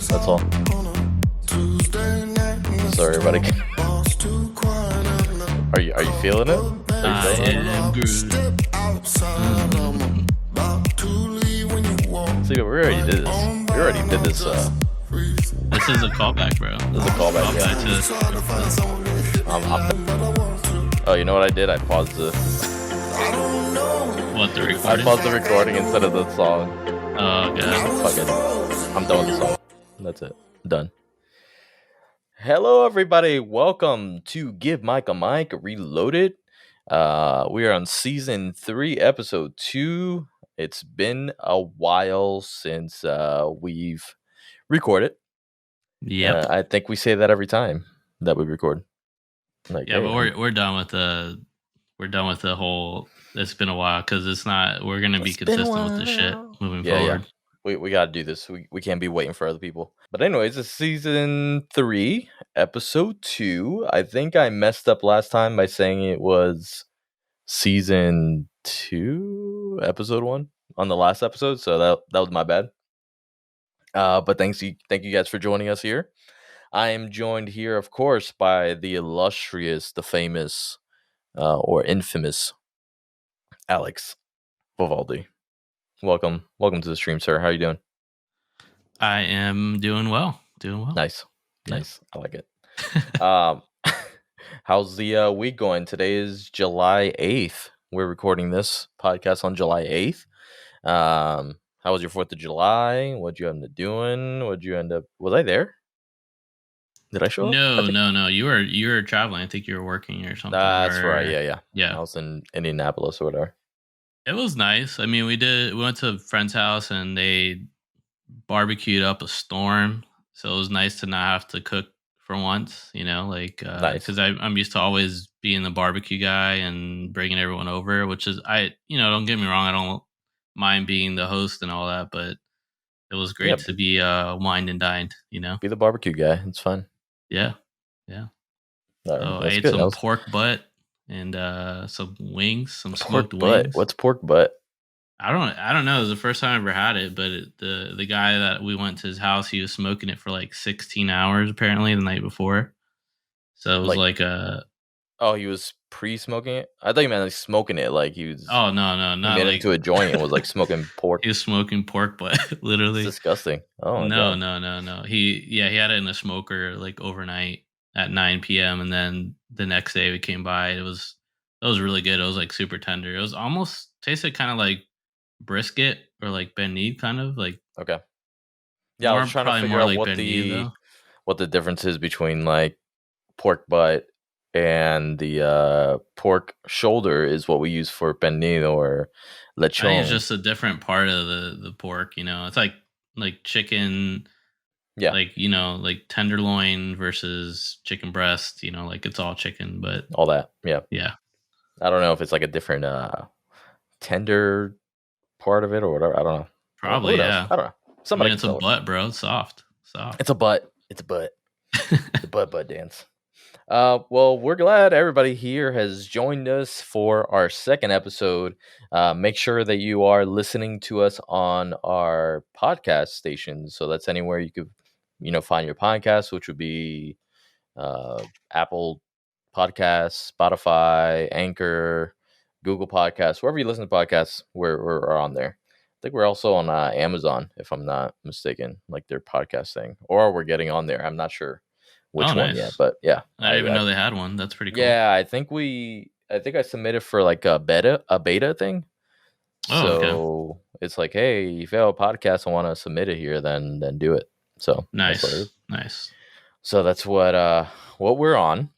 That's all. Sorry, everybody. Are you feeling it? I am good. See, we already did this. We already did this. This is a callback, bro. This is a callback. Oh, you know what I did? I paused the. What, the I recording? paused the recording instead of the song. Oh, God. Fuck it. I'm done with the song. That's it. Done. Hello, everybody. Welcome to Give Mike a Mic Reloaded. We are on season 3, episode 2. It's been a while since we've recorded. Yep. I think we say that every time that we record. Like, Yeah, hey, but we're done with the whole. It's been a while because it's not. We're gonna be it's been a consistent with the shit while. moving Yeah. forward. We gotta do this. We can't be waiting for other people. But anyways, it's season 3, episode 2. I think I messed up last time by saying it was season 2, episode 1 on the last episode. So that was my bad. But thank you guys for joining us here. I am joined here, of course, by the illustrious, the famous, or infamous Alex Vivaldi. Welcome to the stream, sir. How are you doing? I am doing well. Nice. Yeah. Nice. I like it. How's the week going? Today is July 8th. We're recording this podcast on July 8th. How was your 4th of July? What'd you end up doing? Was I there? Did I show up? No. You were traveling. I think you were working or something. That's right. Yeah. Yeah. I was in Indianapolis or whatever. It was nice. I mean, we went to a friend's house and they barbecued up a storm. So it was nice to not have to cook for once, nice. Because I'm used to always being the barbecue guy and bringing everyone over, which is, don't get me wrong, I don't mind being the host and all that, but it was great to be wined and dined, Be the barbecue guy. It's fun. Yeah. I ate some pork butt and some wings, some smoked wings. What's pork butt? I don't know. It was the first time I ever had it, but the guy that we went to his house, he was smoking it for like 16 hours apparently the night before. So it was like a. Oh, he was pre-smoking it? I thought you meant like smoking it, like he was. Oh no, not he made like it into a joint and was like smoking pork. He was smoking pork butt, literally. It's disgusting. Oh no. He had it in a smoker like overnight at 9 p.m. and then the next day we came by. It was really good. It was like super tender. It was almost tasted kind of like brisket or like ben meat, kind of like. Okay. Yeah, I was trying to figure out what the difference is between like pork butt and the pork shoulder is what we use for pernil or lechon. I think it's just a different part of the pork. It's like chicken. Yeah. Like like tenderloin versus chicken breast. Like it's all chicken, but all that. Yeah. Yeah. I don't know if it's like a different tender part of it or whatever. I don't know. Probably, yeah. I don't know. Somebody. It's a butt, bro. It's soft. It's a butt. The butt dance. Well, we're glad everybody here has joined us for our second episode. Make sure that you are listening to us on our podcast station. So that's anywhere you could, find your podcast, which would be Apple Podcasts, Spotify, Anchor, Google Podcasts, wherever you listen to podcasts, we're on there. I think we're also on Amazon, if I'm not mistaken, like their podcast thing, or we're getting on there. I'm not sure which one yet, but yeah. I didn't even know they had one. That's pretty cool. Yeah, I think I submitted for like a beta thing. Oh, so okay. It's like, hey, if you have a podcast and want to submit it here, then do it. So nice. So that's what we're on.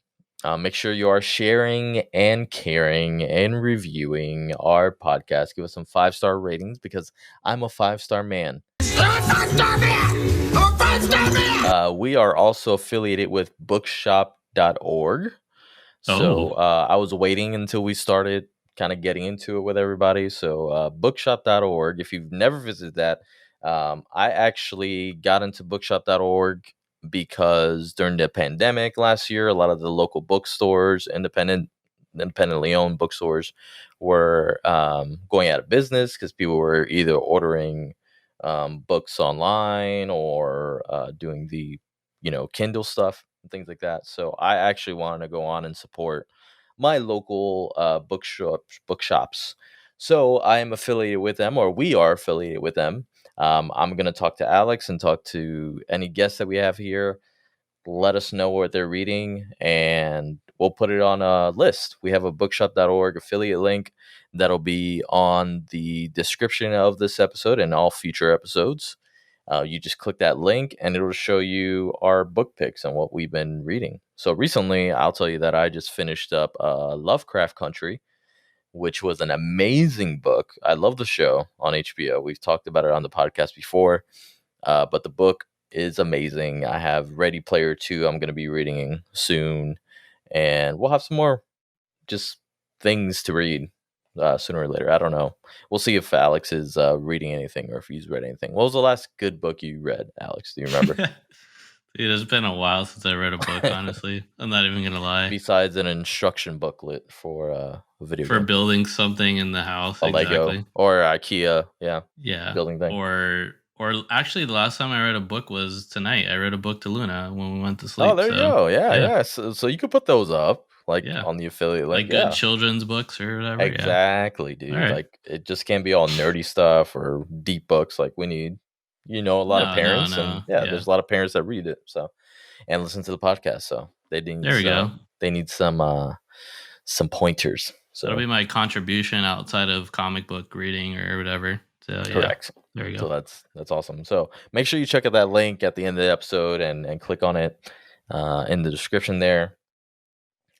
Make sure you are sharing and caring and reviewing our podcast. Give us some 5-star ratings because I'm a 5-star man. We are also affiliated with bookshop.org. So I was waiting until we started kind of getting into it with everybody. So bookshop.org, if you've never visited that, I actually got into bookshop.org because during the pandemic last year, a lot of the local bookstores, independently owned bookstores, were going out of business because people were either ordering books online or doing the Kindle stuff and things like that. So I actually wanted to go on and support my local bookshops. So I am affiliated with them, or we are affiliated with them. I'm going to talk to Alex and talk to any guests that we have here. Let us know what they're reading, and we'll put it on a list. We have a bookshop.org affiliate link that'll be on the description of this episode and all future episodes. You just click that link and it'll show you our book picks and what we've been reading. So recently, I'll tell you that I just finished up Lovecraft Country, which was an amazing book. I love the show on HBO. We've talked about it on the podcast before, but the book is amazing. I have Ready Player 2 I'm going to be reading soon, and we'll have some more just things to read sooner or later. I don't know. We'll see if Alex is reading anything or if he's read anything. What was the last good book you read, Alex? Do you remember? Dude, it's been a while since I read a book, honestly. I'm not even going to lie. Besides an instruction booklet for a video For game. building something in the house, a exactly. Lego or IKEA, Yeah. building thing. Or actually, the last time I read a book was tonight. I read a book to Luna when we went to sleep. Oh, there you go. Yeah. So you could put those up on the affiliate link. Like good children's books or whatever. Exactly, dude. Right. Like it just can't be all nerdy stuff or deep books. Like we need, a lot of parents, and there's a lot of parents that read it. So and listen to the podcast. So they need. There we go. They need some pointers. So that'll be my contribution outside of comic book reading or whatever. So correct. There you So go. that's awesome. So make sure you check out that link at the end of the episode and click on it in the description there.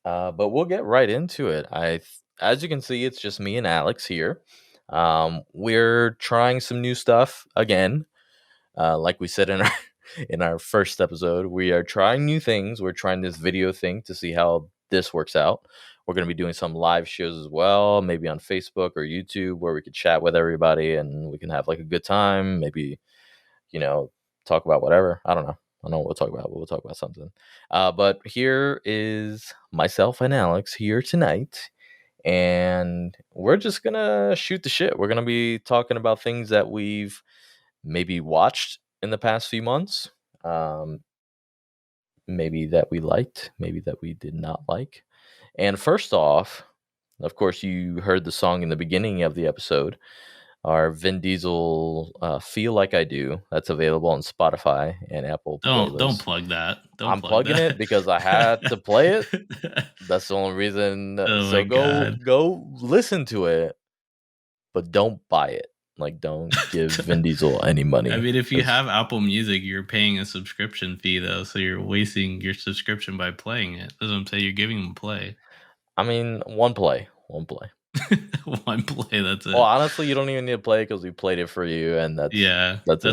But we'll get right into it. As you can see, it's just me and Alex here. We're trying some new stuff again. Like we said in our first episode, we are trying new things. We're trying this video thing to see how this works out. We're going to be doing some live shows as well, maybe on Facebook or YouTube, where we could chat with everybody and we can have like a good time. Maybe, talk about whatever. I don't know. I don't know what we'll talk about, but we'll talk about something. But here is myself and Alex here tonight, and we're just going to shoot the shit. We're going to be talking about things that we've maybe watched in the past few months, maybe that we liked, maybe that we did not like. And first off, of course, you heard the song in the beginning of the episode, our Vin Diesel Feel Like I Do. That's available on Spotify and Apple playlists. Don't plug that. I'm plugging it because I had to play it. That's the only reason. So go listen to it, but don't buy it. Like, don't give Vin Diesel any money. I mean, if you have Apple Music, you're paying a subscription fee, though, so you're wasting your subscription by playing it. That's what I'm saying. You're giving them play. I mean, one play. One play, that's it. Well, honestly, you don't even need to play because we played it for you, and that's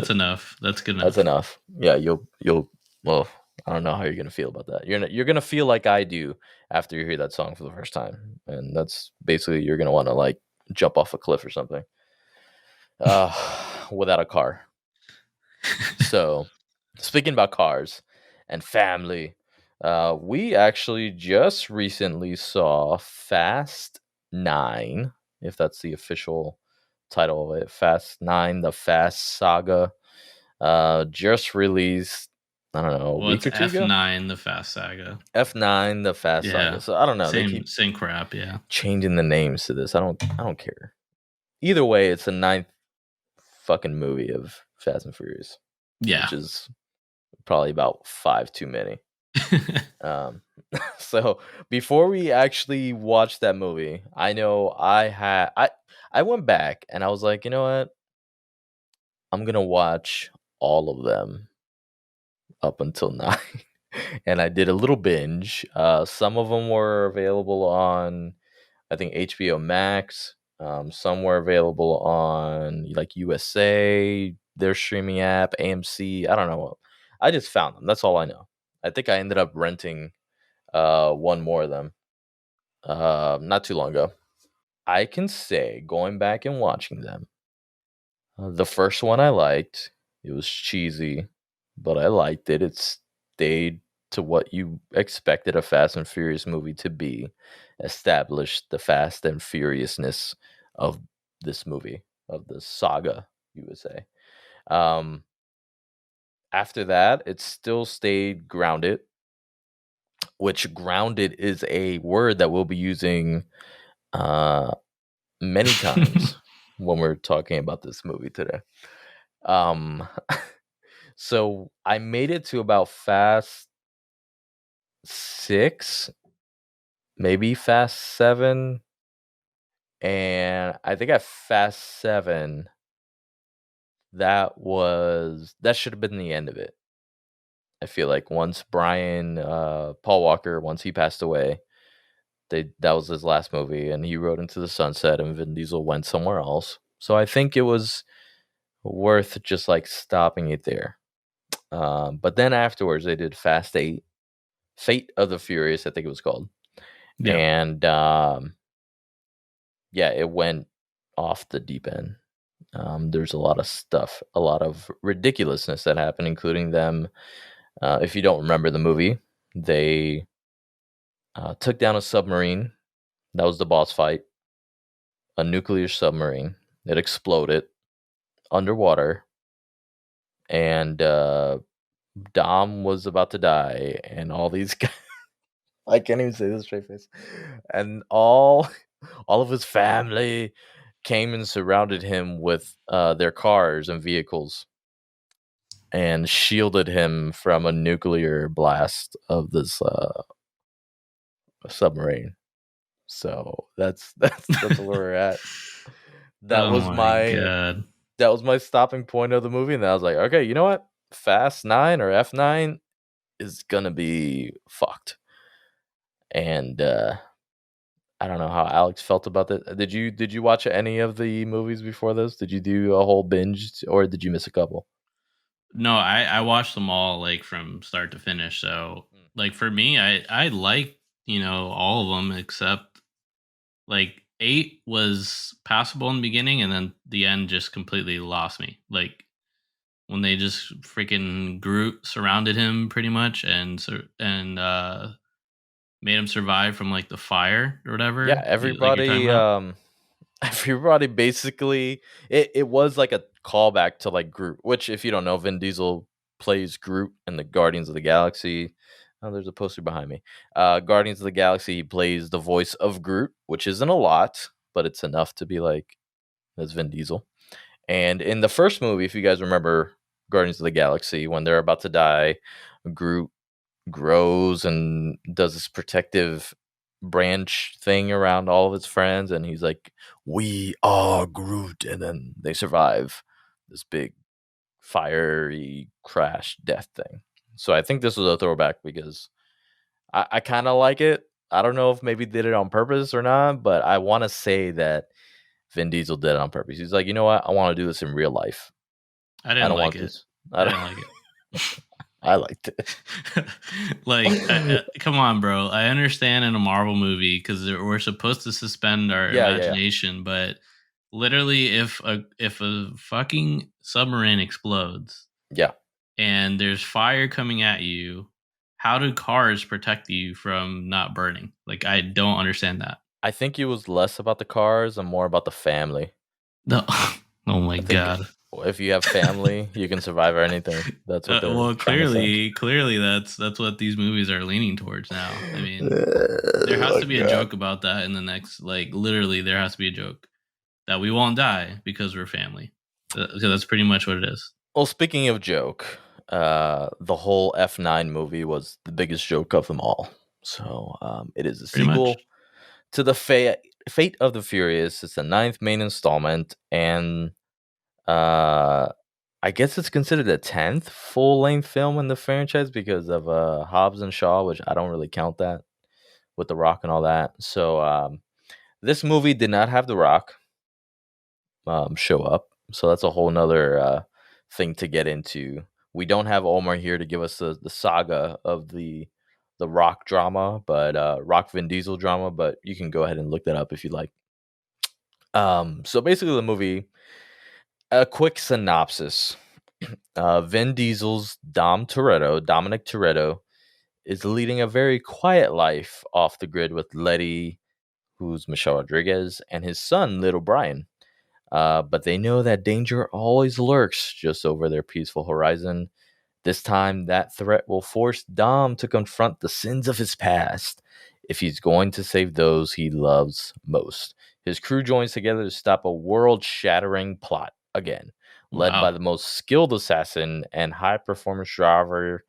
enough. That's good enough. That's enough. Yeah, you'll. Well, I don't know how you're gonna feel about that. You're gonna feel like I do after you hear that song for the first time, and that's basically you're gonna want to like jump off a cliff or something, without a car. So, speaking about cars and family, we actually just recently saw Fast 9, if that's the official title of it. Fast 9, the Fast Saga, just released, I don't know, a week or two ago? F9, the Fast Saga. F9, the Fast Saga. So I don't know. They keep same crap, yeah. Changing the names to this. I don't care. Either way, it's the 9th fucking movie of Fast and Furious. Yeah. Which is probably about 5 too many. So before we actually watched that movie, I know I went back and I was like, you know what? I'm gonna watch all of them up until 9. And I did a little binge. Some of them were available on, I think, HBO Max. Some were available on like USA, their streaming app, AMC. I don't know. I just found them. That's all I know. I think I ended up renting one more of them not too long ago. I can say, going back and watching them, the first one I liked. It was cheesy, but I liked it. It stayed to what you expected a Fast and Furious movie to be, established the Fast and Furiousness of this movie, of the saga, you would say. Um, After that, it still stayed grounded, which grounded is a word that we'll be using uh, many times when we're talking about this movie today. Um, so I made it to about Fast 6, maybe Fast 7, and I think at Fast 7, that should have been the end of it. I feel like once Paul Walker, once he passed away, that was his last movie, and he rode into the sunset, and Vin Diesel went somewhere else. So I think it was worth just like stopping it there. But then afterwards, they did Fast 8, Fate of the Furious, I think it was called, Yeah. and yeah, it went off the deep end. There's a lot of stuff, a lot of ridiculousness that happened, including them. If you don't remember the movie, they took down a submarine. That was the boss fight. A nuclear submarine. It exploded underwater, and Dom was about to die, and all these guys. I can't even say this straight face. And all of his family came and surrounded him with their cars and vehicles and shielded him from a nuclear blast of this submarine. So that's where we're at. That Oh was my my god. that was my stopping point of the movie, and then I was like, okay, you know what? Fast 9 or F9 is gonna be fucked. And I don't know how Alex felt about that. Did you watch any of the movies before this? Did you do a whole binge, or did you miss a couple? No, I watched them all like from start to finish. So like for me, I like, all of them except like 8 was passable in the beginning and then the end just completely lost me. Like when they just freaking Groot surrounded him pretty much and made him survive from like the fire or Yeah, whatever, like you're talking everybody about. everybody basically it was like a callback to like Groot, which if you don't know, Vin Diesel plays Groot in the Guardians of the Galaxy. Oh, there's a poster behind me. Guardians of the Galaxy, he plays the voice of Groot, which isn't a lot, but it's enough to be like that's Vin Diesel. And in the first movie, if you guys remember Guardians of the Galaxy, when they're about to die, Groot grows and does this protective branch thing around all of his friends, and he's like, "We are Groot," and then they survive this big fiery crash death thing. So I think this was a throwback because I kind of like it. I don't know if maybe did it on purpose or not, but I want to say that Vin Diesel did it on purpose. He's like, you know what? I want to do this in real life. I I didn't don't like want it. this. I I don't. didn't like it. I liked it. Like, come on, bro. I understand in a Marvel movie because we're supposed to suspend our Yeah, yeah, yeah. imagination, but literally, if a fucking submarine explodes Yeah. and there's fire coming at you, how do cars protect you from not burning? Like, I don't understand that. I think it was less about the cars and more about the family. No. Oh my I think god. if you have family, you can survive anything. That's what they're Well, trying to say. clearly, that's what these movies are leaning towards now. I mean, there Oh has my to be a god. joke about that in the next, like, literally, there has to be a joke that we won't die because we're family. So that's pretty much what it is. Well, speaking of joke, the whole F9 movie was the biggest joke of them all. So it is a Pretty much. sequel to the Fate of the Furious. It's the ninth main installment, and uh, I guess it's considered the 10th full length film in the franchise because of Hobbs and Shaw, which I don't really count that with The Rock and all that. So this movie did not have The Rock show up, so that's a whole nother thing to get into. We don't have Omar here to give us the saga of the Rock drama, but Rock Vin Diesel drama. But you can go ahead and look that up if you like. So basically, the movie, a quick synopsis. Vin Diesel's Dominic Toretto, is leading a very quiet life off the grid with Letty, who's Michelle Rodriguez, and his son, little Brian. But they know that danger always lurks just over their peaceful horizon. This time, that threat will force Dom to confront the sins of his past if he's going to save those he loves most. His crew joins together to stop a world shattering plot again, led by Wow. the most skilled assassin and high performance driver.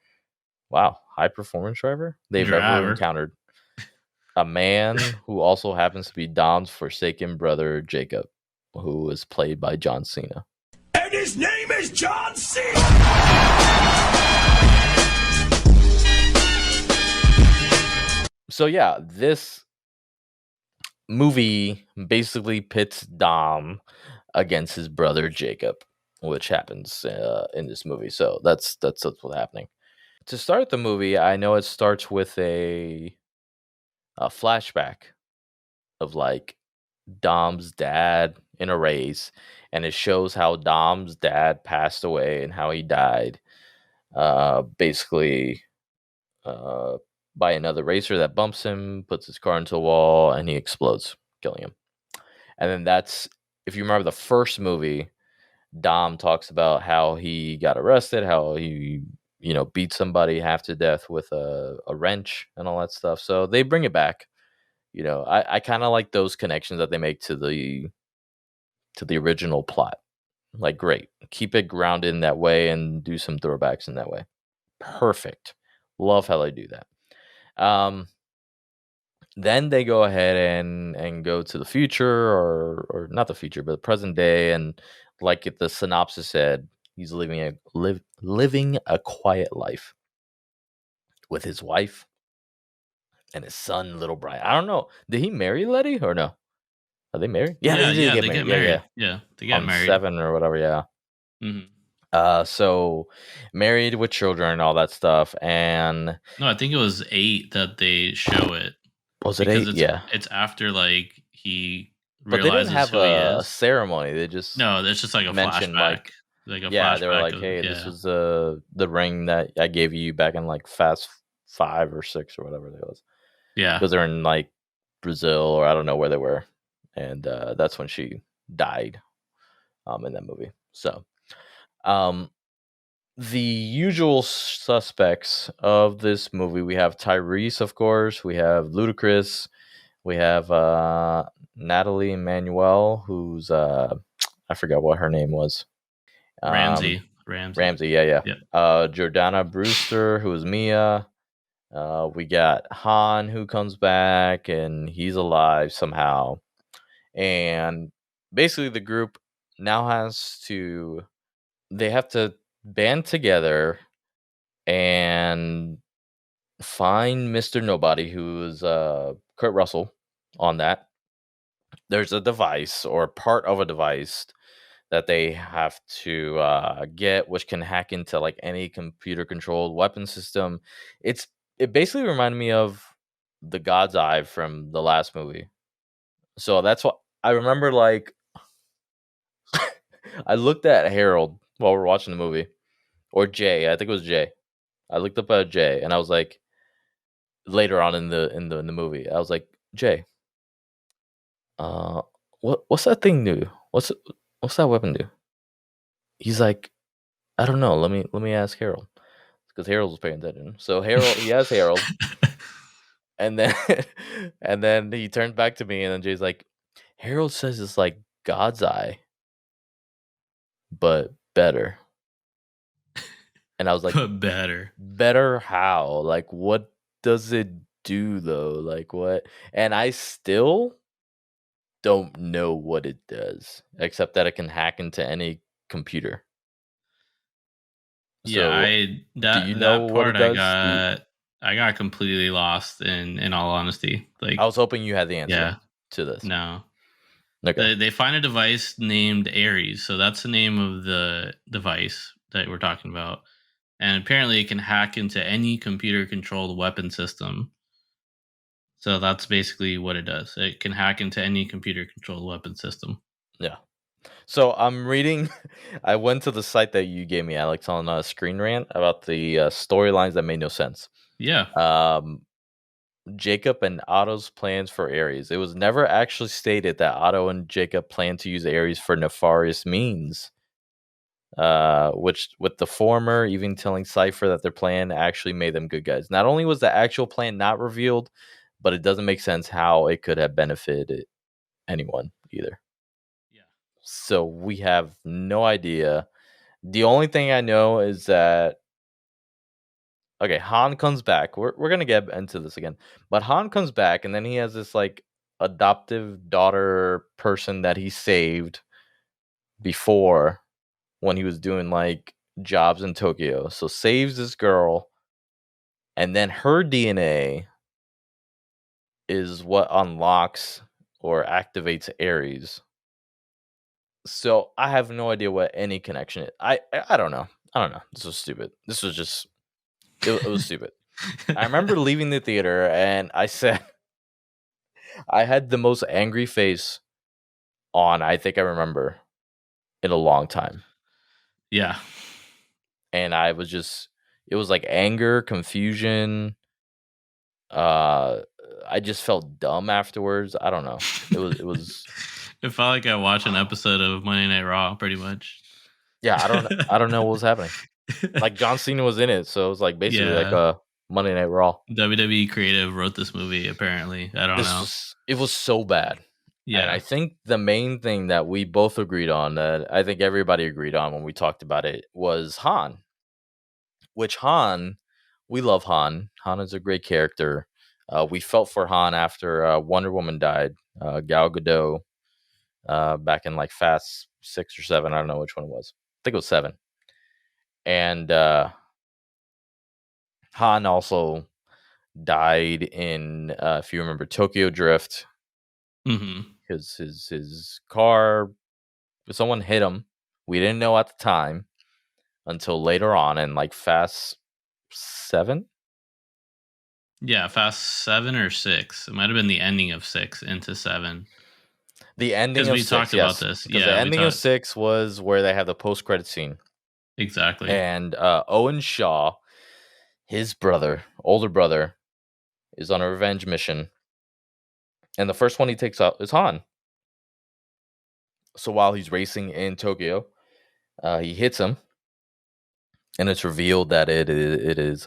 Wow, high performance driver they've ever Driver. encountered. A man who also happens to be Dom's forsaken brother, Jacob, who is played by John Cena. And his name is John Cena! So yeah, this movie basically pits Dom against his brother Jacob, which happens in this movie. So that's what's happening. To start the movie, I know it starts with a flashback of like Dom's dad in a race, and it shows how Dom's dad passed away and how he died. Basically, uh, by another racer that bumps him, puts his car into a wall, and he explodes, killing him. And then that's, if you remember the first movie, Dom talks about how he got arrested, how he, beat somebody half to death with a wrench and all that stuff. So they bring it back. I kind of like those connections that they make to the original plot. Like, great. Keep it grounded in that way and do some throwbacks in that way. Perfect. Love how they do that. Then they go ahead and go to the future, or not the future, but the present day, and like the synopsis said, he's living a quiet life with his wife and his son, little Brian. I don't know. Did he marry Letty or no? Are they married? Yeah, they did Yeah, get they married. get Yeah, yeah. married. Yeah, they get On married. 7 or whatever. Yeah. Mhm. So married with children, all that stuff, and No, I think it was 8 that they show it was it because 8? it's Yeah, it's after, like, he but they didn't realizes have who he a is. ceremony. They just No, it's just like a mentioned flashback. like, Like a yeah, they were flashback like, of, "Hey, this yeah. was the ring that I gave you back in like Fast 5 or 6 or whatever it was," Yeah. because they're in like Brazil or I don't know where they were, and that's when she died in that movie. So, um, the usual suspects of this movie, we have Tyrese, of course, we have Ludacris, we have Natalie Emmanuel, who's I forgot what her name was. Um, Ramsey. Ramsey, yeah, yeah. Yep. Jordana Brewster, who is Mia. We got Han, who comes back, and he's alive somehow. And basically, the group now they have to band together and find Mr. Nobody, who is Kurt Russell on that. There's a device or part of a device that they have to get, which can hack into like any computer controlled weapon system. It basically reminded me of the God's Eye from the last movie. So that's what I remember. Like, I looked at Harold while we are watching the movie, or Jay. I think it was Jay. I looked up at Jay, and I was like, later on in the movie, I was like, Jay, uh, what's that thing do? What's that weapon do? He's like, I don't know. Let me ask Harold, because Harold was paying attention. So he asked Harold, and then and then he turned back to me, and then Jay's like, Harold says it's like God's eye, but better. And I was like, But better. better how? Like, what does it do though? Like, what? And I still don't know what it does, except that it can hack into any computer. Yeah, So, I do you know that what part it does? I got completely lost in all honesty. I Like, was hoping you had the answer yeah, to this. no. Okay. They find a device named Ares, so that's the name of the device that we're talking about. And apparently it can hack into any computer controlled weapon system. So that's basically what it does. It can hack into any computer controlled weapon system. Yeah. So I'm reading. I went to the site that you gave me, Alex, on Screen Rant about the storylines that made no sense. Yeah. Um, Jacob and Otto's plans for Ares. It was never actually stated that Otto and Jacob planned to use Ares for nefarious means. Which with the former even telling Cypher that their plan actually made them good guys. Not only was the actual plan not revealed, but it doesn't make sense how it could have benefited anyone either. Yeah. So we have no idea. The only thing I know is that okay, Han comes back. We're gonna get into this again, but Han comes back, and then he has this like adoptive daughter person that he saved before when he was doing like jobs in Tokyo. So saves this girl, and then her DNA is what unlocks or activates Ares. So I have no idea what any connection is. I don't know. I don't know. This was stupid. This was just it was stupid. I remember leaving the theater and I said I had the most angry face on I think I remember in a long time. Yeah. And I was just it was like anger, confusion. I just felt dumb afterwards. I don't know. It was It felt like I watched an episode of Monday Night Raw pretty much. yeah, I don't know what was happening. Like John Cena was in it, so it was like basically like a Monday Night Raw. WWE creative wrote this movie apparently. I don't know. It was so bad. Yeah. And I think the main thing that we both agreed on, that I think everybody agreed on when we talked about it, was Han. Which Han, we love Han. Han is a great character. We felt for Han after Wonder Woman died. Gal Gadot, back in like Fast 6 or 7. I don't know which one it was. I think it was 7. And Han also died in, if you remember, Tokyo Drift. Because his car, someone hit him. We didn't know at the time until later on in like Fast 7. Yeah, Fast 7 or 6. It might have been the ending of 6 into 7. The ending of 6, we talked about this. Because the ending of 6 was where they have the post-credit scene. Exactly. And Owen Shaw, his brother, older brother, is on a revenge mission. And the first one he takes out is Han. So while he's racing in Tokyo, he hits him. And it's revealed that it is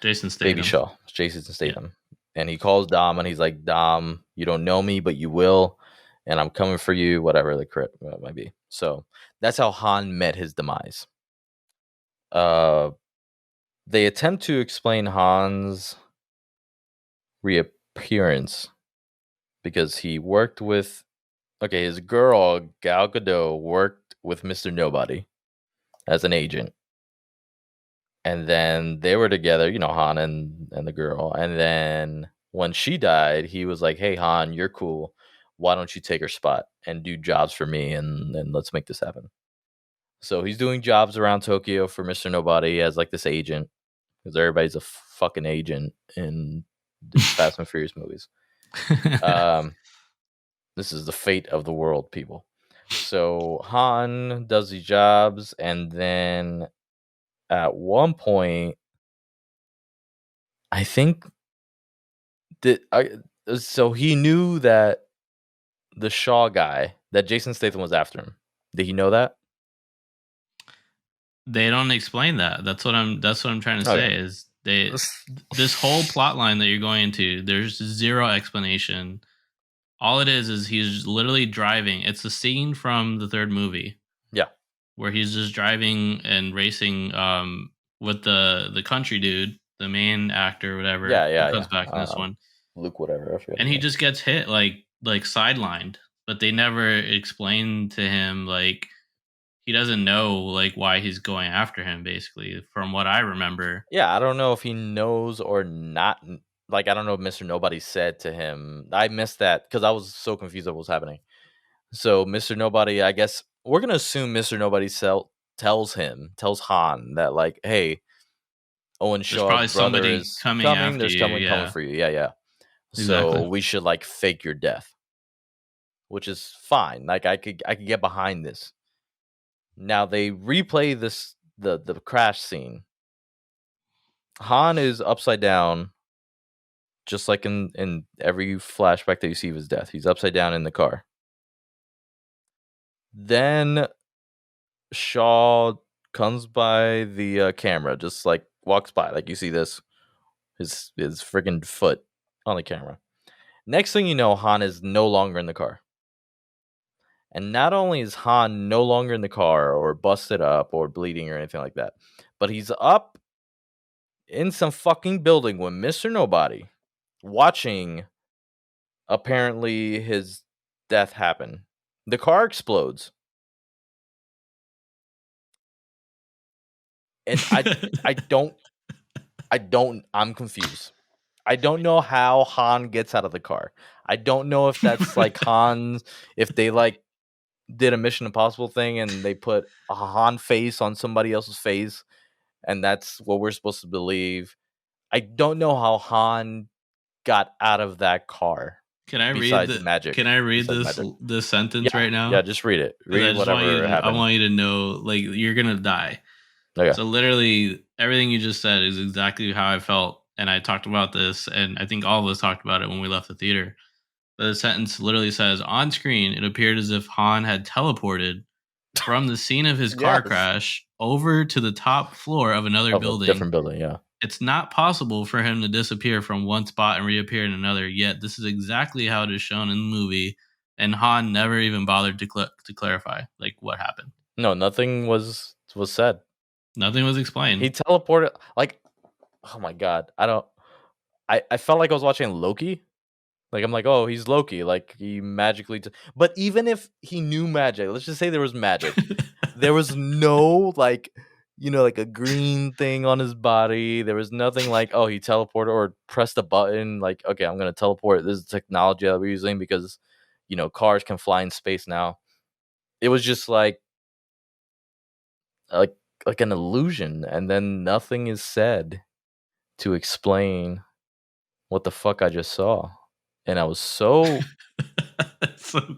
Jason Statham. Baby Shaw. It's Jason Statham. Yeah. And he calls Dom and he's like, Dom, you don't know me, but you will. And I'm coming for you, whatever the crit might be. So that's how Han met his demise. They attempt to explain Han's reappearance because he worked with, his girl, Gal Gadot, worked with Mr. Nobody as an agent. And then they were together, Han and the girl. And then when she died, he was like, hey, Han, you're cool. Why don't you take her spot and do jobs for me and let's make this happen. So he's doing jobs around Tokyo for Mr. Nobody as like this agent, because everybody's a fucking agent in the Fast and Furious movies. This is the fate of the world, people. So Han does these jobs, and then at one point, I think so he knew that the Shaw guy, that Jason Statham was after him. Did he know that? They don't explain that. That's what I'm trying to say is this whole plot line that you're going into, there's zero explanation. All it is he's literally driving. It's the scene from the third movie. Yeah. Where he's just driving and racing with the country dude, the main actor, whatever. Yeah. Comes back in this one. Luke, whatever. And he just gets hit like sidelined, but they never explain to him like he doesn't know like why he's going after him. Basically, from what I remember. Yeah, I don't know if he knows or not. Like, I don't know if Mr. Nobody said to him. I missed that because I was so confused of what was happening. So Mr. Nobody, I guess we're gonna assume Mr. Nobody tells Han that like, hey, Owen Shaw's brother is coming. There's coming for you. Yeah. Exactly. So we should like fake your death, which is fine. Like I could get behind this. Now they replay this the crash scene. Han is upside down, just like in every flashback that you see of his death. He's upside down in the car. Then Shaw comes by the camera, just like walks by, like you see this, his freaking foot on the camera. Next thing you know, Han is no longer in the car. And not only is Han no longer in the car or busted up or bleeding or anything like that, but he's up in some fucking building with Mr. Nobody watching apparently his death happen. The car explodes. And I'm confused. I don't know how Han gets out of the car. I don't know if that's like Han's, if they like did a Mission Impossible thing and they put a Han face on somebody else's face, and that's what we're supposed to believe. I don't know how Han got out of that car. Can I besides read magic? Can I read this sentence right now? Yeah, just read it. Read whatever happened. I want you to know, like, you're gonna die. Okay. So literally, everything you just said is exactly how I felt, and I talked about this, and I think all of us talked about it when we left the theater. But the sentence literally says, "On screen, it appeared as if Han had teleported from the scene of his car crash over to the top floor of another building. A different building, yeah. It's not possible for him to disappear from one spot and reappear in another, yet this is exactly how it is shown in the movie, and Han never even bothered to clarify, like, what happened." No, nothing was said. Nothing was explained. He teleported, like, oh my god, I felt like I was watching Loki. Like, I'm like, oh, he's Loki. Like, he magically... But even if he knew magic, let's just say there was magic. There was no, like, you know, like a green thing on his body. There was nothing like, oh, he teleported or pressed a button. Like, okay, I'm going to teleport. This is technology that we're using because, you know, cars can fly in space now. It was just like an illusion. And then nothing is said to explain what the fuck I just saw. And I was so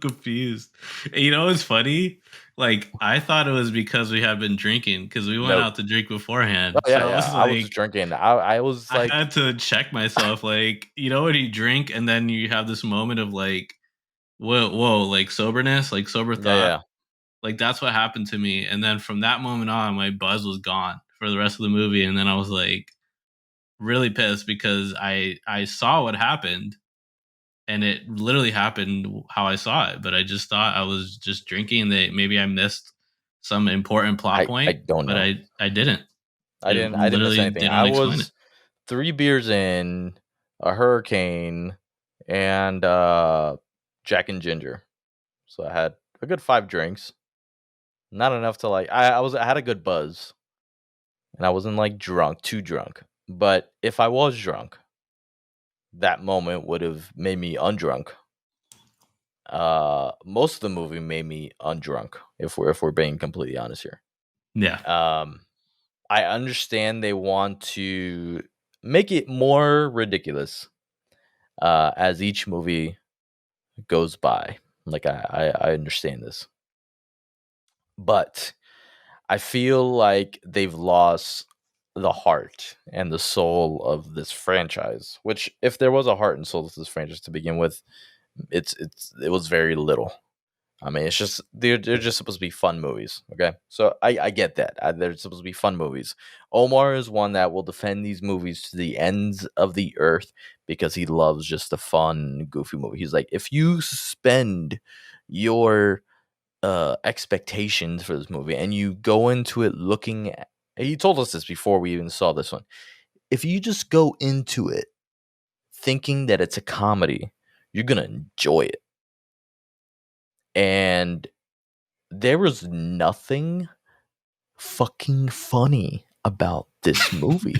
confused. You know what's funny? Like, I thought it was because we had been drinking, because we went out to drink beforehand. Oh, yeah, I was drinking. I was like, I had to check myself. Like, you know, when you drink and then you have this moment of like, whoa, like soberness, like sober thought. Yeah. Like, that's what happened to me. And then from that moment on, my buzz was gone for the rest of the movie. And then I was like really pissed because I saw what happened. And it literally happened how I saw it, but I just thought I was just drinking. That maybe I missed some important plot point. I don't know. But I didn't. I didn't miss anything. I was 3 beers in, a hurricane, and Jack and Ginger. So I had a good 5 drinks. Not enough to like. I had a good buzz, and I wasn't like too drunk. But if I was drunk, that moment would have made me undrunk. Most of the movie made me undrunk, if we're being completely honest here. Yeah. I understand they want to make it more ridiculous as each movie goes by. Like, I understand this. But I feel like they've lost the heart and the soul of this franchise, which, if there was a heart and soul to this franchise to begin with, it was very little. I mean, it's just they're just supposed to be fun movies. Okay, so I get that they're supposed to be fun movies. Omar is one that will defend these movies to the ends of the earth because he loves just a fun, goofy movie. He's like, if you suspend your expectations for this movie and you go into it looking at, he told us this before we even saw this one, if you just go into it thinking that it's a comedy, you're gonna enjoy it. And there was nothing fucking funny about this movie.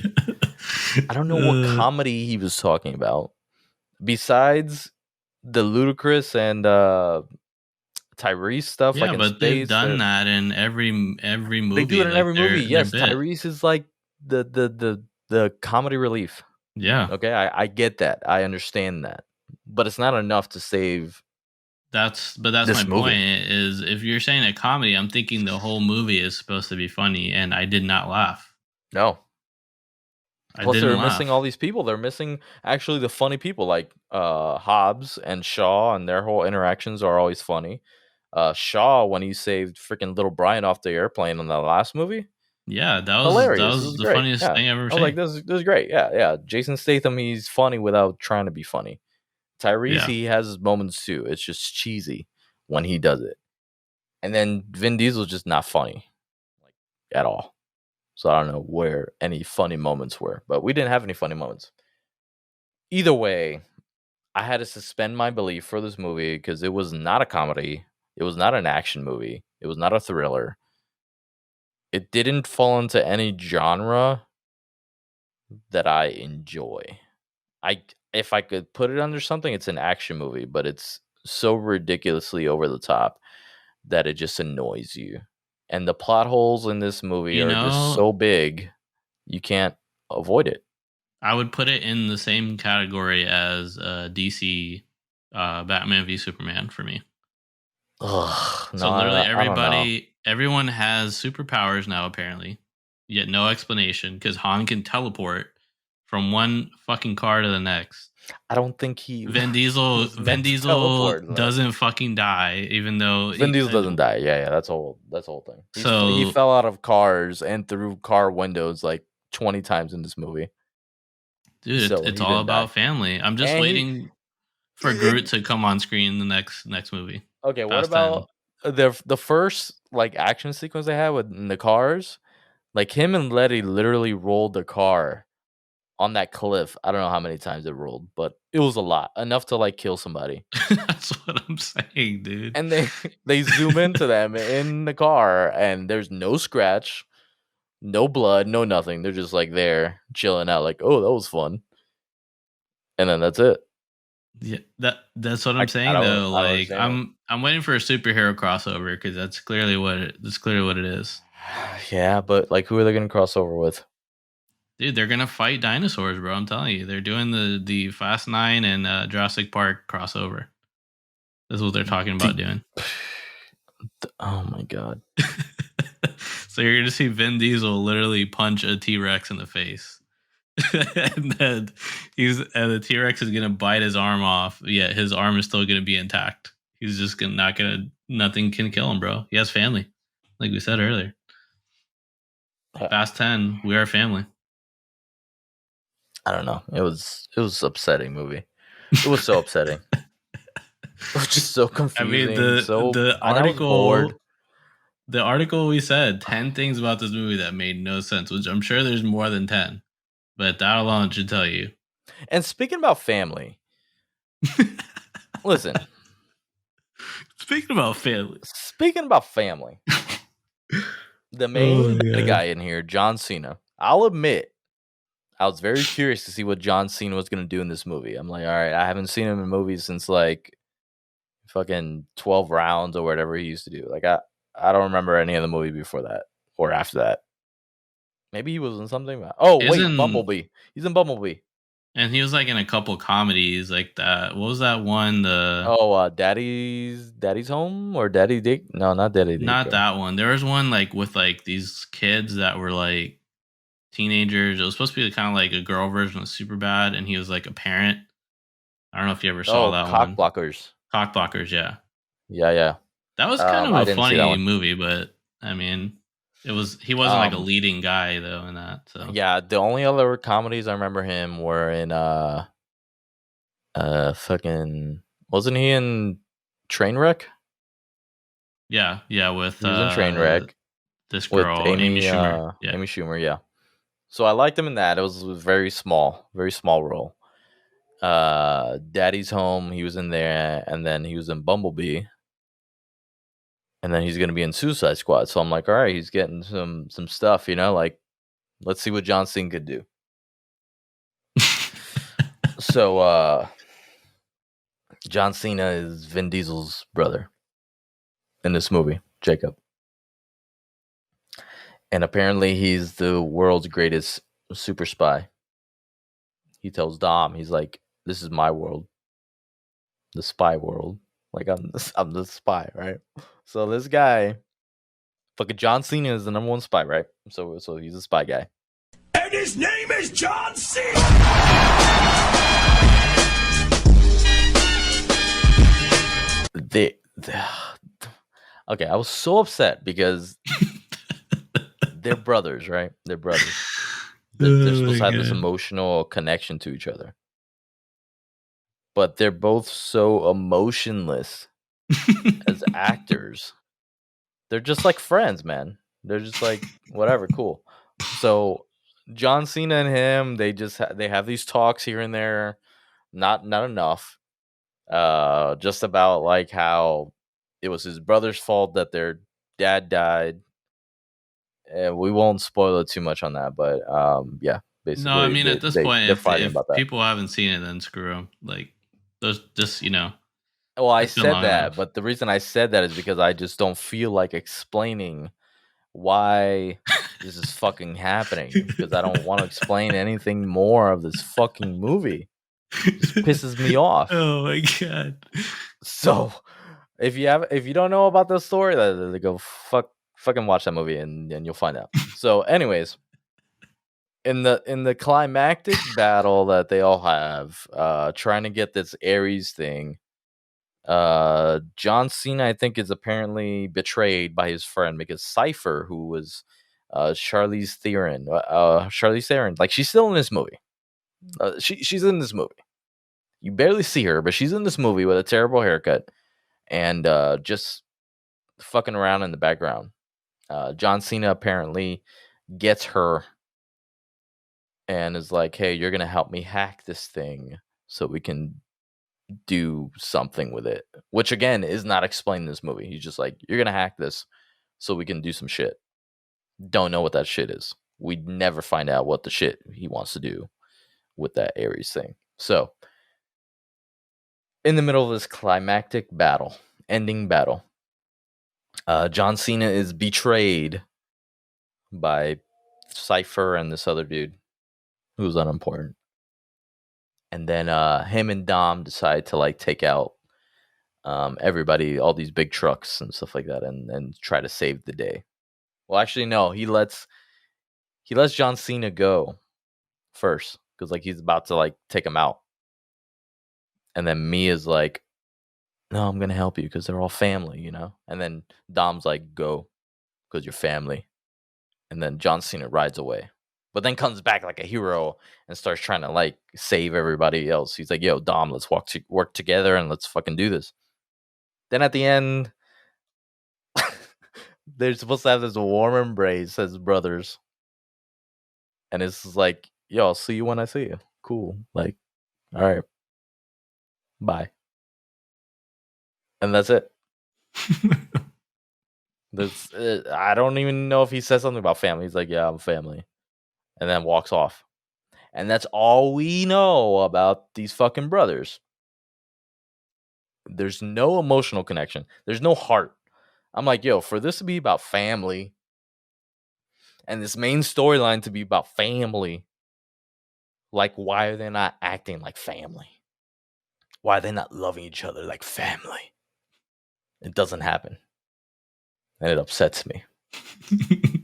I don't know what comedy he was talking about besides the ludicrous and Tyrese stuff. Yeah, like, but they've done that in every movie. They do it in every movie. Yes, Tyrese is like the comedy relief. Yeah. Okay, I get that. I understand that, but it's not enough to save. That's my point. Is if you're saying a comedy, I'm thinking the whole movie is supposed to be funny, and I did not laugh. No, Plus, they're missing all these people. They're missing actually the funny people like Hobbs and Shaw, and their whole interactions are always funny. Shaw, when he saved freaking little Brian off the airplane in the last movie. Yeah, that Hilarious. was the great. funniest thing I've ever I was seen. like, this is great. Yeah. Jason Statham, he's funny without trying to be funny. Tyrese, he has his moments too. It's just cheesy when he does it. And then Vin Diesel's just not funny, like, at all. So I don't know where any funny moments were, but we didn't have any funny moments. Either way, I had to suspend my belief for this movie because it was not a comedy. It was not an action movie. It was not a thriller. It didn't fall into any genre that I enjoy. If I could put it under something, it's an action movie, but it's so ridiculously over the top that it just annoys you. And the plot holes in this movie are just so big, you can't avoid it. I would put it in the same category as DC Batman v Superman for me. Ugh, so literally everyone has superpowers now apparently, yet no explanation because Han can teleport from one fucking car to the next. I don't think Vin Diesel doesn't fucking die, even though Vin Diesel doesn't die. Yeah, that's the whole thing. He fell out of cars and through car windows like 20 times in this movie. Dude, it's all about family. I'm just waiting for Groot to come on screen in the next movie. Okay, what about the first like action sequence they had with the cars? Like him and Letty literally rolled the car on that cliff. I don't know how many times it rolled, but it was a lot. Enough to like kill somebody. That's what I'm saying, dude. And they zoom into them in the car and there's no scratch, no blood, no nothing. They're just like there chilling out like, "Oh, that was fun." And then that's it. Yeah, that's what I'm saying though. Like I'm waiting for a superhero crossover because that's clearly what it is. Yeah, but like who are they going to cross over with? Dude, they're gonna fight dinosaurs, bro. I'm telling you, they're doing the Fast 9 and Jurassic Park crossover. That's what they're talking about doing. Oh my god! So you're gonna see Vin Diesel literally punch a T-Rex in the face, and then the T-Rex is gonna bite his arm off. Yet his arm is still gonna be intact. He's just nothing can kill him, bro. He has family, like we said earlier. Fast 10, we are family. I don't know. It was upsetting movie. It was so upsetting. It was just so confusing. I mean, the article we said 10 things about this movie that made no sense, which I'm sure there's more than 10, but that alone should tell you. And speaking about family, listen. Speaking about family, the main guy in here, John Cena. I'll admit, I was very curious to see what John Cena was going to do in this movie. I'm like, all right, I haven't seen him in movies since like fucking 12 rounds or whatever he used to do. Like, I don't remember any of the movie before that or after that. Maybe he was in something. Oh, wait, Bumblebee. He's in Bumblebee. And he was like in a couple comedies like that. What was that one? Daddy's Home or Daddy Dick? No, not Daddy Dick. Not that one. There was one like with like these kids that were like teenagers. It was supposed to be kind of like a girl version of Superbad, and he was like a parent. I don't know if you ever saw that one. Cock blockers, yeah. Yeah. That was kind of a funny movie, but I mean, he wasn't like a leading guy though in that. So yeah, the only other comedies I remember him were in fucking, wasn't he in Trainwreck? Yeah, with he was in Trainwreck. This girl, Amy Schumer. Amy Schumer, yeah. So I liked him in that. It was a very small role. Daddy's Home, he was in there, and then he was in Bumblebee. And then he's going to be in Suicide Squad. So I'm like, all right, he's getting some stuff, like, let's see what John Cena could do. So John Cena is Vin Diesel's brother in this movie, Jacob. And apparently he's the world's greatest super spy. He tells Dom, he's like, this is my world. The spy world. Like, I'm the spy, right? So this guy, fucking John Cena is the number one spy, right? So he's a spy guy. And And his name is John Cena! Okay, I was so upset because they're brothers, right? They're brothers. They're supposed to have this emotional connection to each other. But they're both so emotionless as actors. They're just like friends, man. They're just like, whatever, cool. So John Cena and him, they just they have these talks here and there, not enough. Just about like how it was his brother's fault that their dad died. And we won't spoil it too much on that, but yeah, basically, no, I mean, at this point, they're fighting if about that. people haven't seen it, then screw them. Like, those just Well, I it's been said long that, enough. but the reason I said that is because I just don't feel like explaining why this is fucking happening, because I don't want to explain anything more of this fucking movie. It just pisses me off. Oh my god. So if you don't know about the story, then go fucking watch that movie and you'll find out. So anyways, in the climactic battle that they all have, trying to get this Ares thing, John Cena, I think, is apparently betrayed by his friend, because Cypher, who was Charlize Theron, like, she's still in this movie. She's in this movie. You barely see her, but she's in this movie with a terrible haircut and just fucking around in the background. John Cena apparently gets her and is like, "Hey, you're gonna help me hack this thing so we can do something with it," which again is not explained in this movie. He's just like, "You're gonna hack this so we can do some shit." Don't know what that shit is. We never find out what the shit he wants to do with that Ares thing. So in the middle of this climactic battle, ending battle, John Cena is betrayed by Cypher and this other dude who's unimportant. And then him and Dom decide to like take out everybody, all these big trucks and stuff like that, and try to save the day. Well, actually, no, he lets John Cena go first, because like he's about to like take him out. And then Mia's like, "No, I'm gonna help you because they're all family, you know." And then Dom's like, "Go, because you're family." And then John Cena rides away, but then comes back like a hero and starts trying to like save everybody else. He's like, "Yo, Dom, let's work together and let's fucking do this." Then at the end, they're supposed to have this warm embrace as brothers, and it's like, "Yo, I'll see you when I see you." Cool, like, all right, bye, and that's it. There's, I don't even know if he says something about family. He's like, "Yeah, I'm family," and then walks off. And that's all we know about these fucking brothers. There's no emotional connection. There's no heart. I'm like, yo, for this to be about family and this main storyline to be about family, like, why are they not acting like family? Why are they not loving each other like family? It doesn't happen. And it upsets me.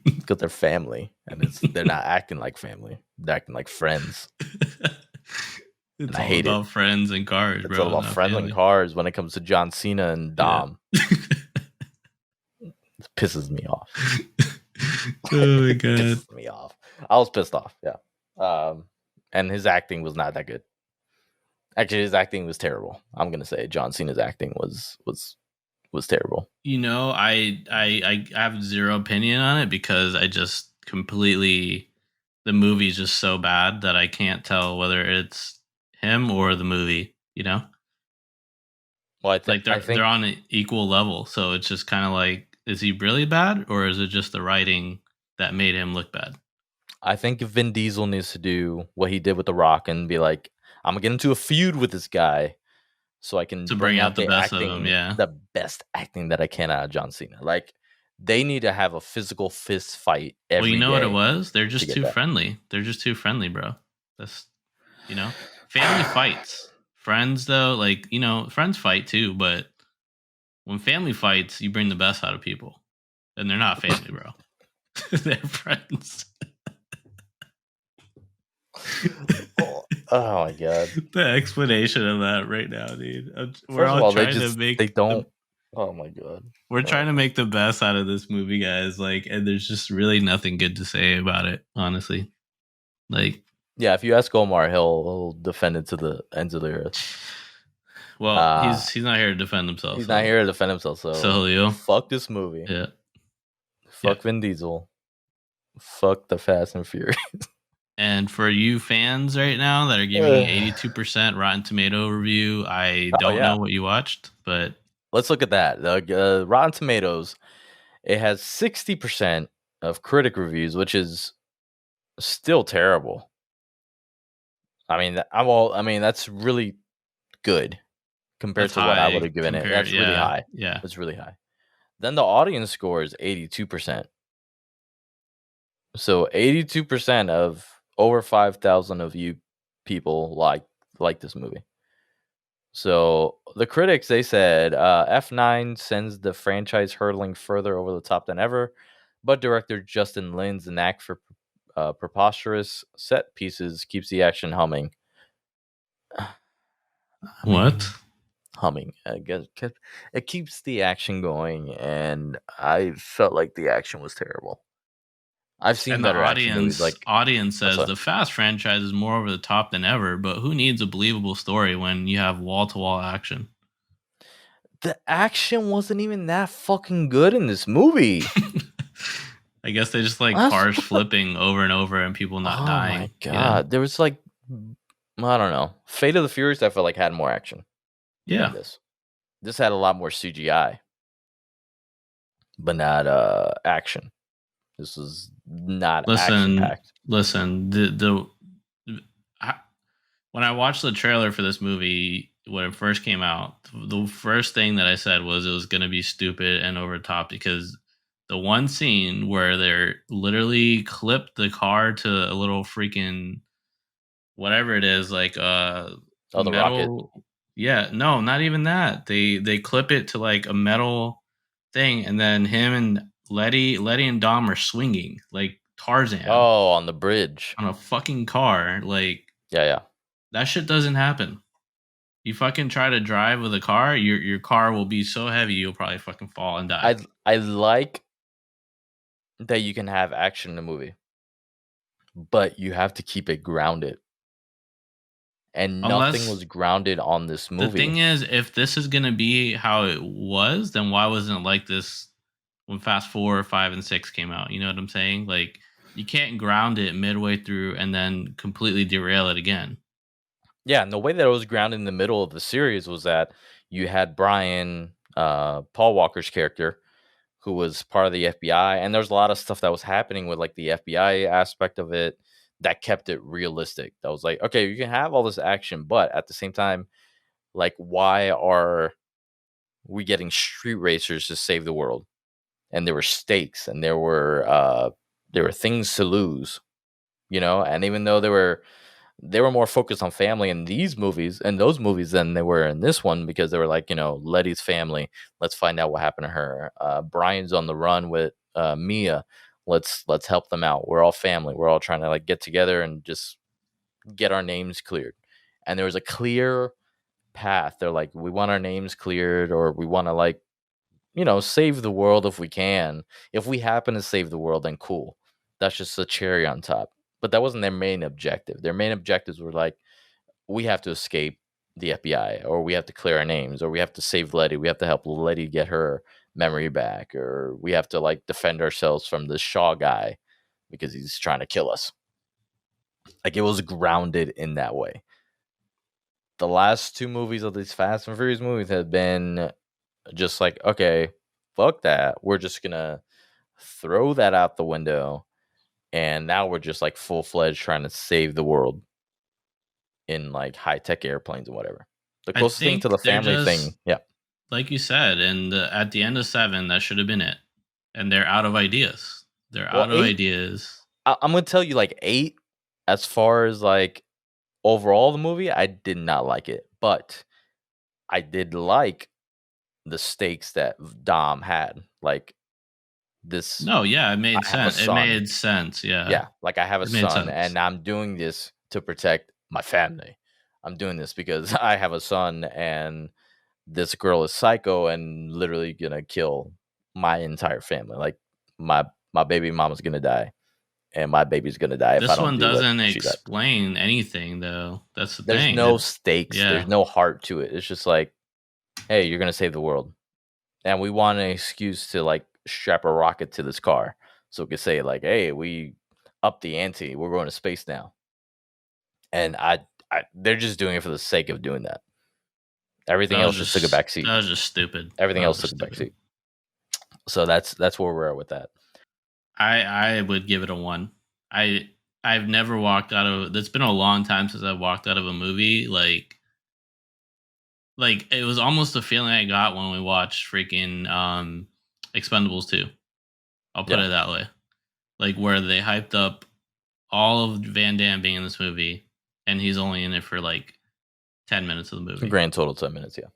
Because they're family and they're not acting like family. They're acting like friends. It's all about friends and cars, bro. It's all about friends and cars when it comes to John Cena and Dom. Yeah. It pisses me off. Oh my god. It pisses me off. I was pissed off, yeah. And his acting was not that good. Actually, his acting was terrible. I'm gonna say John Cena's acting was terrible. You know, I have zero opinion on it because I just completely, the movie's just so bad that I can't tell whether it's him or the movie, you know? Well, I think they're on an equal level, so it's just kind of like, is he really bad, or is it just the writing that made him look bad? I think Vin Diesel needs to do what he did with The Rock and be like, I'm gonna get into a feud with this guy so I can bring out the best acting, of him, yeah, the best acting that I can out of John Cena. Like, they need to have a physical fist fight every day. Well, you know what it was? They're just too friendly. They're just too friendly, bro. That's, you know, family fights. Friends, though, like, you know, friends fight too, but when family fights, you bring the best out of people. And they're not family, bro. They're friends. Oh my god! The explanation of that right now, dude. We're First of all all, trying to make they don't. Oh my god! we're trying to make the best out of this movie, guys. Like, and there's just really nothing good to say about it, honestly. Like, yeah, if you ask Omar, he'll defend it to the ends of the earth. well, he's not here to defend himself. He's not here to defend himself. So Julio, fuck this movie. yeah, Fuck Vin Diesel. Fuck the Fast and Furious. And for you fans right now that are giving 82% Rotten Tomato review, I don't know what you watched, but let's look at that. The Rotten Tomatoes, it has 60% of critic reviews, which is still terrible. I mean, that's really good compared to what I would have given it. That's really high. Yeah, that's really high. Then the audience score is 82%. So 82% of over 5,000 of you people like this movie. So the critics, they said F9 sends the franchise hurtling further over the top than ever, but director Justin Lin's knack for preposterous set pieces keeps the action humming. Humming? I guess it keeps the action going, and I felt like the action was terrible. I've seen better action movies. Like audience says, the Fast franchise is more over the top than ever, but who needs a believable story when you have wall-to-wall action? The action wasn't even that fucking good in this movie. I guess they just like cars flipping over and over and people not dying. Oh my god, there was like, I don't know, Fate of the Furious. I felt like had more action. Yeah, this had a lot more CGI, but not action. This was not action-packed. Listen, when I watched the trailer for this movie when it first came out, the first thing that I said was it was going to be stupid and over the top, because the one scene where they're literally clipped the car to a little freaking whatever it is, like the metal rocket. Yeah, no, not even that. They clip it to like a metal thing, and then him and Letty and Dom are swinging like Tarzan. Oh, on the bridge. On a fucking car. Like, yeah. That shit doesn't happen. You fucking try to drive with a car, your car will be so heavy you'll probably fucking fall and die. I like that you can have action in a movie, but you have to keep it grounded. And nothing was grounded on this movie. The thing is, if this is going to be how it was, then why wasn't it like this when Fast 4, 5, and 6 came out? You know what I'm saying? Like, you can't ground it midway through and then completely derail it again. Yeah, and the way that it was grounded in the middle of the series was that you had Brian, Paul Walker's character, who was part of the FBI, and there's a lot of stuff that was happening with like the FBI aspect of it that kept it realistic. That was like, okay, you can have all this action, but at the same time, like, why are we getting street racers to save the world? And there were stakes, and there were things to lose, you know. And even though they were more focused on family in those movies than they were in this one, because they were like, you know, Letty's family, let's find out what happened to her. Brian's on the run with Mia. Let's help them out. We're all family. We're all trying to like get together and just get our names cleared. And there was a clear path. They're like, we want our names cleared, or we want to, like, you know, save the world if we can. If we happen to save the world, then cool. That's just a cherry on top. But that wasn't their main objective. Their main objectives were like, we have to escape the FBI, or we have to clear our names, or we have to save Letty. We have to help Letty get her memory back, or we have to like defend ourselves from this Shaw guy because he's trying to kill us. Like, it was grounded in that way. The last two movies of these Fast and Furious movies have been just like, okay, fuck that. We're just gonna throw that out the window, and now we're just like full-fledged trying to save the world in like high-tech airplanes and whatever. The closest thing to the family thing, yeah. Like you said, and at the end of 7, that should have been it. And they're out of ideas. Out of ideas. I'm gonna tell you, like, 8, as far as like overall the movie, I did not like it, but I did like the stakes that Dom had. Like, this. No, yeah, it made sense. It made sense. Yeah. Yeah. Like, I have a son, and I'm doing this to protect my family. I'm doing this because I have a son and this girl is psycho and literally gonna kill my entire family. Like my baby mama's gonna die, and my baby's gonna die if I This don't one do what doesn't she does. explain anything, though. That's the There's thing. no stakes. Yeah. There's no heart to it. It's just like, hey, you're gonna save the world, and we want an excuse to like strap a rocket to this car so we could say like, hey, we up the ante. We're going to space now, and they're just doing it for the sake of doing that. Everything else just took a back seat. That was just stupid. Everything else took a back seat. So that's where we're at with that. I would give it a 1. I've never walked out of. It's been a long time since I've walked out of a movie. Like it was almost the feeling I got when we watched freaking Expendables 2. I'll put it that way. Like where they hyped up all of Van Damme being in this movie, and he's only in it for like 10 minutes of the movie. Grand total 10 minutes, yeah.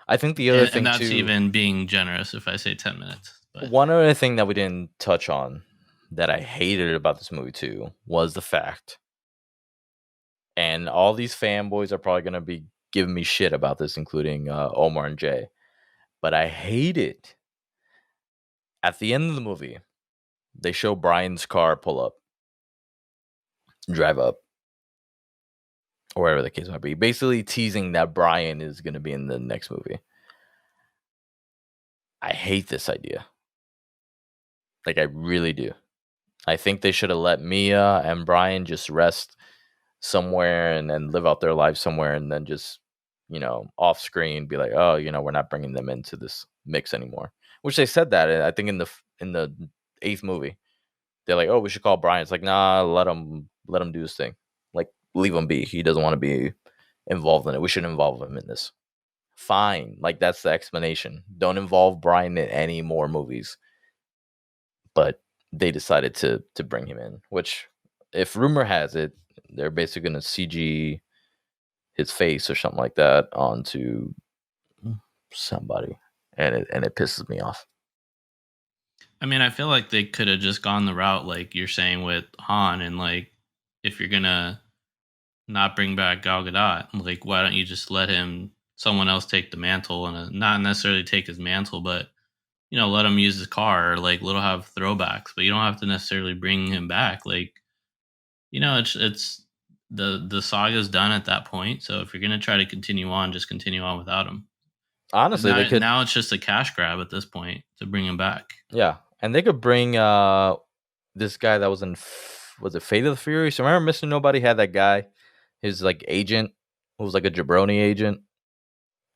I think the other thing and that's too, even being generous if I say 10 minutes. But one other thing that we didn't touch on that I hated about this movie too was the fact, and all these fanboys are probably going to be giving me shit about this, including Omar and Jay, but I hate it. At the end of the movie, they show Brian's car pull up, drive up, or whatever the case might be, basically teasing that Brian is going to be in the next movie. I hate this idea. Like, I really do. I think they should have let Mia and Brian just rest somewhere and then live out their lives somewhere, and then just, off screen be like, oh, we're not bringing them into this mix anymore. Which they said that, I think, in the 8th movie. They're like, oh, we should call Brian. It's like, nah, let him do his thing. Like, leave him be. He doesn't want to be involved in it. We should involve him in this. Fine. Like, that's the explanation. Don't involve Brian in any more movies. But they decided to bring him in, which, if rumor has it, they're basically going to CG his face or something like that onto somebody, and it pisses me off. I mean, I feel like they could have just gone the route like you're saying with Han, and like, if you're gonna not bring back Gal Gadot, like, why don't you just let someone else take the mantle, and not necessarily take his mantle, but let him use his car, or like let him have throwbacks, but you don't have to necessarily bring him back. Like, it's the saga's done at that point. So if you're gonna try to continue on, just continue on without him. Honestly, now it's just a cash grab at this point to bring him back. Yeah, and they could bring this guy that was in was it Fate of the Furious? Remember, Mr. Nobody had that guy, his like agent, who was like a jabroni agent,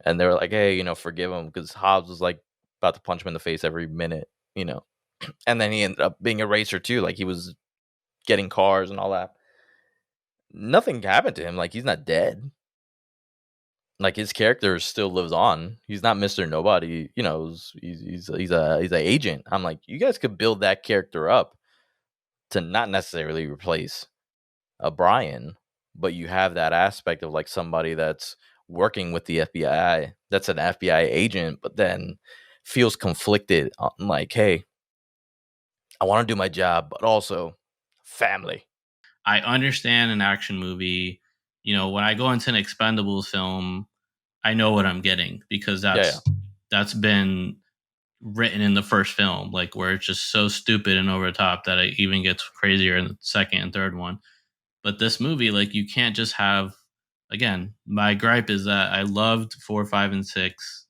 and they were like, hey, forgive him, because Hobbs was like about to punch him in the face every minute, and then he ended up being a racer too, like he was getting cars and all that. Nothing happened to him. Like, he's not dead. Like, his character still lives on. He's not Mr. Nobody. He's a agent. I'm like, you guys could build that character up to not necessarily replace a Brian, but you have that aspect of like somebody that's working with the FBI, that's an FBI agent, but then feels conflicted on like, hey, I want to do my job, but also family. I understand an action movie. When I go into an Expendables film, I know what I'm getting, because that's been written in the first film, like where it's just so stupid and over the top that it even gets crazier in the second and third one. But this movie, like, you can't just have, again, my gripe is that I loved 4, 5, and 6.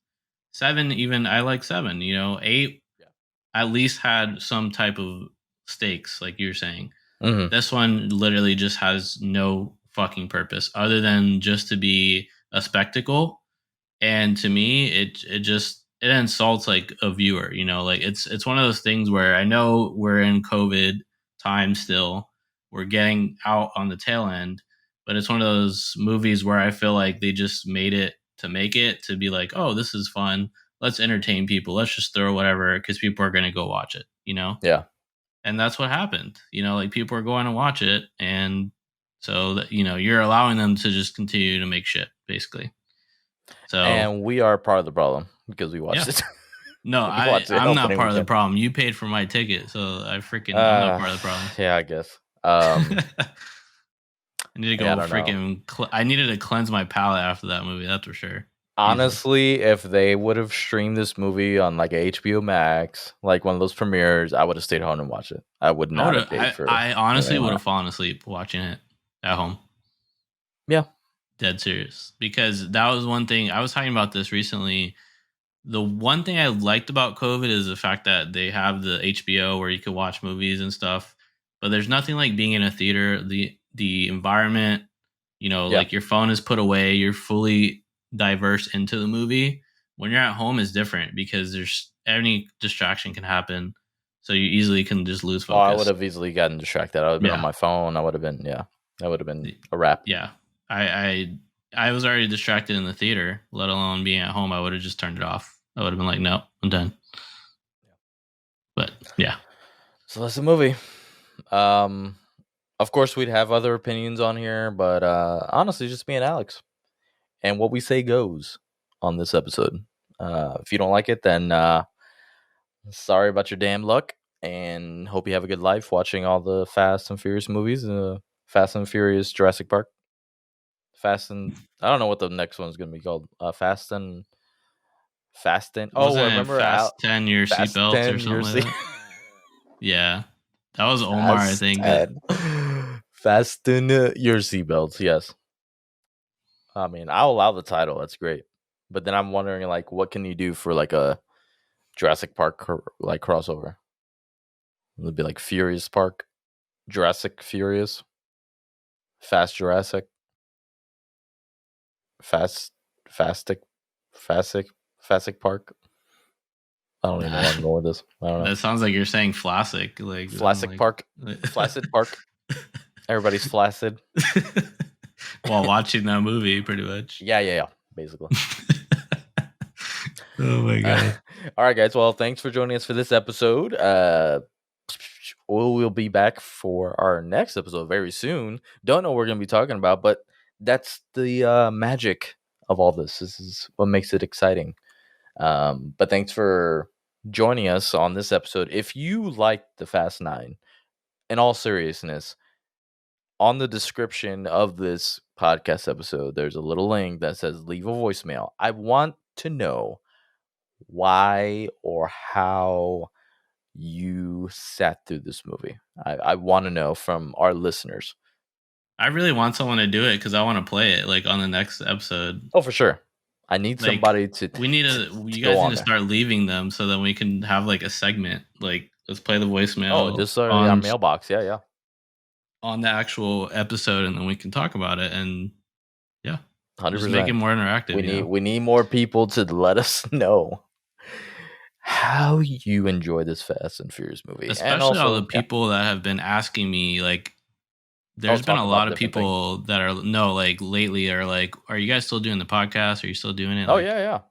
7, even I like 7, 8 at least had some type of stakes, like you're saying. Mm-hmm. This one literally just has no fucking purpose other than just to be a spectacle. And to me, it insults like a viewer, like it's one of those things where I know we're in COVID time still, we're getting out on the tail end, but it's one of those movies where I feel like they just made it to make it to be like, oh, this is fun, let's entertain people, let's just throw whatever, because people are going to go watch it, Yeah. And that's what happened. Like, people are going to watch it, and so that, you're allowing them to just continue to make shit, basically. So, and we are part of the problem because we watched it. No, I'm not part of the problem. You paid for my ticket, so I'm not part of the problem. Yeah, I guess. I need to go I needed to cleanse my palate after that movie. That's for sure. Honestly, if they would have streamed this movie on like HBO Max, like one of those premieres, I would have stayed home and watched it. I would not have paid for it. I honestly would have fallen asleep watching it at home. Yeah. Dead serious. Because that was one thing. I was talking about this recently. The one thing I liked about COVID is the fact that they have the HBO where you can watch movies and stuff. But there's nothing like being in a theater. The environment, like your phone is put away. You're fully diverse into the movie. When you're at home is different because there's any distraction can happen. So you easily can just lose focus. Oh, I would have easily gotten distracted. I would have been on my phone. I would have been, that would have been a wrap. Yeah. I was already distracted in the theater, let alone being at home. I would have just turned it off. I would have been like, no, I'm done. But yeah. So that's the movie. Of course, we'd have other opinions on here, but honestly, just me and Alex. And what we say goes on this episode. If you don't like it, then sorry about your damn luck, and hope you have a good life watching all the Fast and Furious movies. Fast and Furious Jurassic Park. I don't know what the next one's going to be called. Fasten. Oh, remember Fasten your seatbelts or something like that? Yeah. That was Omar, I think. Fasten your seatbelts, yes. I mean, I'll allow the title. That's great. But then I'm wondering, like, what can you do for, like, a Jurassic Park, crossover? It'd be, like, Furious Park. Jurassic Furious. Fast Jurassic. Fastic Park. I don't even know where I'm going with this. I don't know. That sounds like you're saying Flassic. Like Flassic Park. Flaccid Park. Everybody's flaccid. While watching that movie, pretty much. Yeah. Basically. Oh my god. All right, guys. Well, thanks for joining us for this episode. We'll be back for our next episode very soon. Don't know what we're going to be talking about, but that's the magic of all this. This is what makes it exciting. But thanks for joining us on this episode. If you liked the Fast 9, in all seriousness, on the description of this podcast episode, there's a little link that says leave a voicemail. I want to know why or how you sat through this movie. I want to know from our listeners. I really want someone to do it because I want to play it like on the next episode. Oh, for sure. I need somebody to. You guys need to start leaving them so that we can have like a segment. Like, let's play the voicemail. Oh, just on our mailbox. Yeah. On the actual episode, and then we can talk about it. And yeah, 100%. Just make it more interactive. We need more people to let us know how you enjoy this Fast and Furious movie, especially also, all the people that have been asking me. Like, there's been a lot of people that are lately are like, are you guys still doing the podcast? Are you still doing it? Oh, yeah.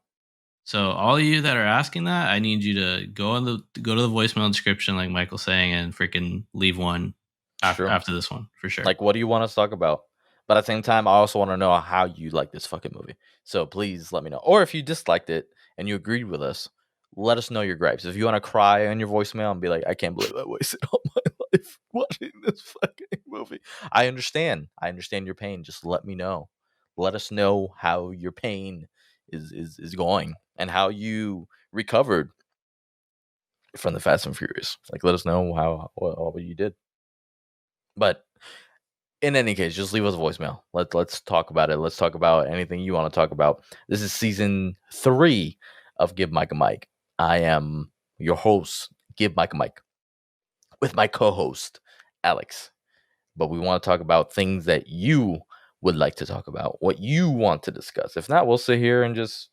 So all of you that are asking that, I need you to go to the voicemail description, like Michael's saying, and freaking leave one after this one for sure. Like, what do you want us to talk about? But at the same time, I also want to know how you like this fucking movie. So please let me know. Or if you disliked it and you agreed with us, let us know your gripes. If you want to cry on your voicemail and be like, I can't believe I wasted all my life watching this fucking movie. I understand your pain. Just let me know. Let us know how your pain is going and how you recovered from the Fast and Furious. Like, let us know what you did. But in any case, just leave us a voicemail. Let's talk about it. Let's talk about anything you want to talk about. This is season 3 of Give Mike a Mic. I am your host, Give Mike a Mic, with my co-host, Alex. But we want to talk about things that you would like to talk about, what you want to discuss. If not, we'll sit here and just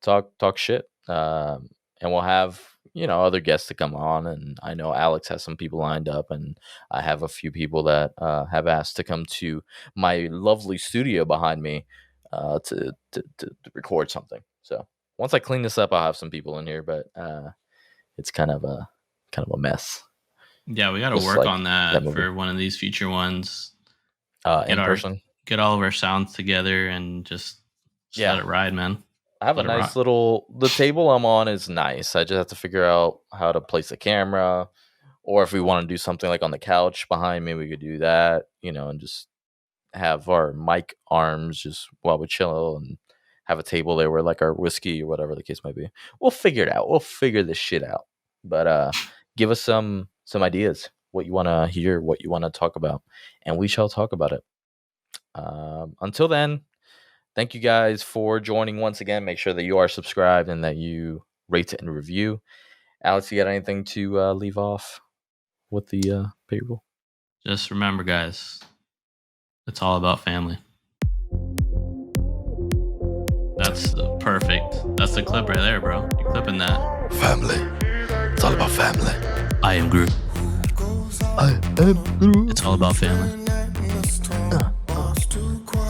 talk shit. And we'll have, other guests to come on. And I know Alex has some people lined up, and I have a few people that have asked to come to my lovely studio behind me to record something. So once I clean this up, I'll have some people in here, but it's kind of a mess. Yeah, we got to work on that for one of these future ones. In person. Get all of our sounds together and just let it ride, man. I have a nice the table I'm on is nice. I just have to figure out how to place the camera, or if we want to do something like on the couch behind me, we could do that, and just have our mic arms just while we chill and have a table there where like our whiskey or whatever the case might be. We'll figure it out. We'll figure this shit out. But give us some ideas, what you want to hear, what you want to talk about, and we shall talk about it. Until then, thank you guys for joining once again. Make sure that you are subscribed and that you rate and review. Alex, you got anything to leave off with the payroll? Just remember, guys, it's all about family. That's perfect. That's the clip right there, bro. You're clipping that. Family. It's all about family. I am Groot. I am Groot. It's all about family. It's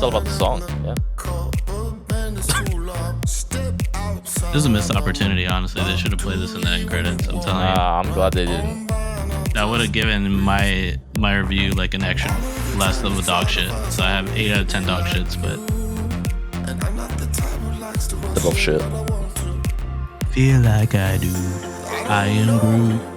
all about the song, yeah. This is a missed opportunity, honestly. They should have played this in the end credits. I'm telling you. I'm glad they didn't. That would have given my review like an extra less of a dog shit. So I have 8 out of 10 dog shits, but The bullshit. feel like I do. I am Groot.